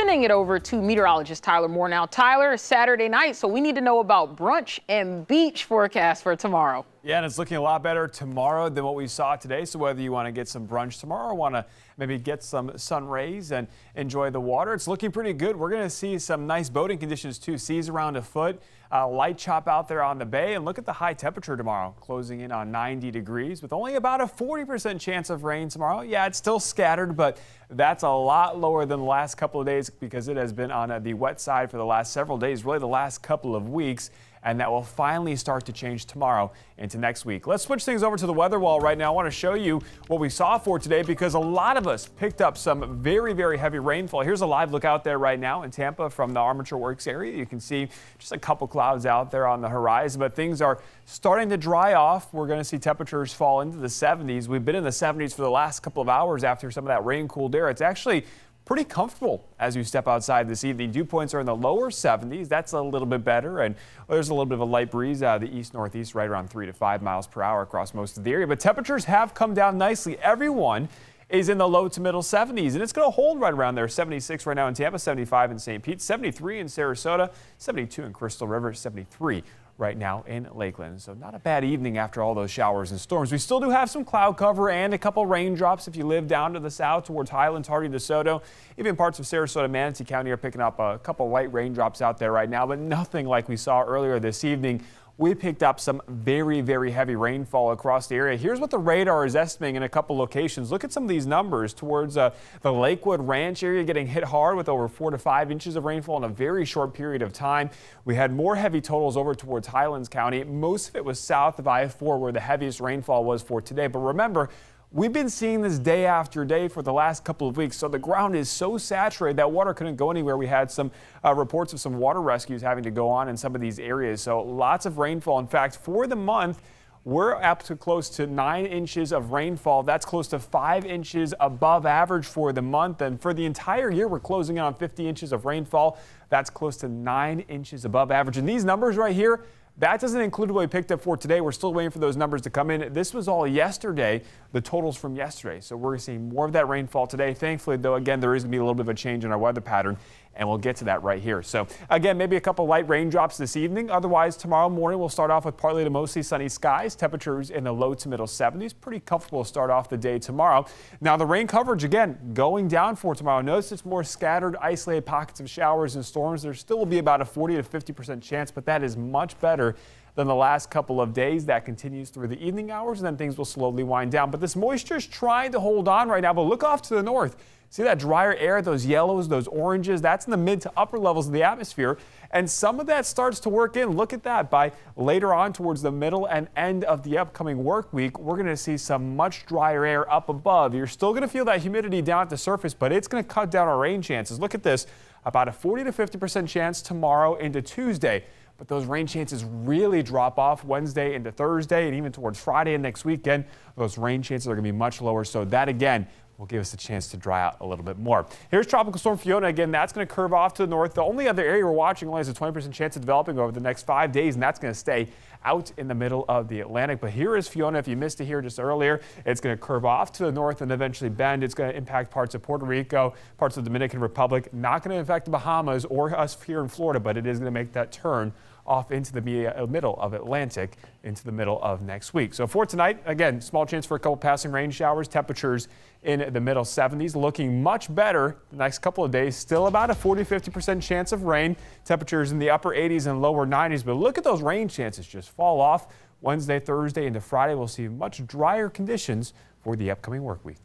Sending it over to meteorologist Tyler Moore now. Tyler, it's Saturday night, so we need to know about brunch and beach forecast for tomorrow. Yeah, and it's looking a lot better tomorrow than what we saw today. So whether you want to get some brunch tomorrow or want to maybe get some sun rays and enjoy the water, it's looking pretty good. We're going to see some nice boating conditions too. Seas around a foot, light chop out there on the bay. And look at the high temperature tomorrow, closing in on 90 degrees with only about a 40% chance of rain tomorrow. Yeah, it's still scattered, but that's a lot lower than the last couple of days because it has been on the wet side for the last several days, really the last couple of weeks. And that will finally start to change tomorrow into next week. Let's switch things over to the weather wall right now. I want to show you what we saw for today because a lot of us picked up some very, very heavy rainfall. Here's a live look out there right now in Tampa from the Armature Works area. You can see just a couple clouds out there on the horizon, but things are starting to dry off. We're going to see temperatures fall into the 70s. We've been in the 70s for the last couple of hours after some of that rain cooled air. It's actually pretty comfortable as you step outside this evening. Dew points are in the lower 70s. That's a little bit better. And there's a little bit of a light breeze out of the east-northeast, right around 3 to 5 miles per hour across most of the area. But temperatures have come down nicely. Everyone is in the low to middle 70s, and it's going to hold right around there. 76 right now in Tampa, 75 in St. Pete, 73 in Sarasota, 72 in Crystal River, 73 right now in Lakeland. So not a bad evening after all those showers and storms. We still do have some cloud cover and a couple raindrops if you live down to the south towards Highlands, Hardy, DeSoto. Even parts of Sarasota, Manatee County are picking up a couple light raindrops out there right now, but nothing like we saw earlier this evening. We picked up some very, very heavy rainfall across the area. Here's what the radar is estimating in a couple locations. Look at some of these numbers towards the Lakewood Ranch area getting hit hard with over 4 to 5 inches of rainfall in a very short period of time. We had more heavy totals over towards Highlands County. Most of it was south of I-4 where the heaviest rainfall was for today. But remember, we've been seeing this day after day for the last couple of weeks, so the ground is so saturated that water couldn't go anywhere. We had some reports of some water rescues having to go on in some of these areas, so lots of rainfall. In fact, for the month, we're up to close to 9 inches of rainfall. That's close to 5 inches above average for the month, and for the entire year, we're closing in on 50 inches of rainfall. That's close to 9 inches above average, and these numbers right here, that doesn't include what we picked up for today. We're still waiting for those numbers to come in. This was all yesterday, the totals from yesterday. So we're seeing more of that rainfall today. Thankfully, though, again, there is going to be a little bit of a change in our weather pattern, and we'll get to that right here. So again, maybe a couple light raindrops this evening. Otherwise, tomorrow morning, we'll start off with partly to mostly sunny skies. Temperatures in the low to middle 70s. Pretty comfortable to start off the day tomorrow. Now, the rain coverage, again, going down for tomorrow. Notice it's more scattered, isolated pockets of showers and storms. There still will be about a 40 to 50% chance, but that is much better than the last couple of days. That continues through the evening hours, and then things will slowly wind down. But this moisture is trying to hold on right now. But look off to the north. See that drier air, those yellows, those oranges? That's in the mid to upper levels of the atmosphere. And some of that starts to work in. Look at that. By later on towards the middle and end of the upcoming work week, we're going to see some much drier air up above. You're still going to feel that humidity down at the surface, but it's going to cut down our rain chances. Look at this. About a 40 to 50% chance tomorrow into Tuesday. But those rain chances really drop off Wednesday into Thursday and even towards Friday and next weekend. Those rain chances are going to be much lower. So that, again, will give us a chance to dry out a little bit more. Here's Tropical Storm Fiona. Again, that's going to curve off to the north. The only other area we're watching only has a 20% chance of developing over the next 5 days, and that's going to stay out in the middle of the Atlantic. But here is Fiona. If you missed it here just earlier, it's going to curve off to the north and eventually bend. It's going to impact parts of Puerto Rico, parts of the Dominican Republic. Not going to affect the Bahamas or us here in Florida, but it is going to make that turn off into the middle of Atlantic into the middle of next week. So for tonight, again, small chance for a couple passing rain showers. Temperatures in the middle 70s, looking much better the next couple of days. Still about a 40-50% chance of rain. Temperatures in the upper 80s and lower 90s. But look at those rain chances just fall off Wednesday, Thursday into Friday. We'll see much drier conditions for the upcoming work week.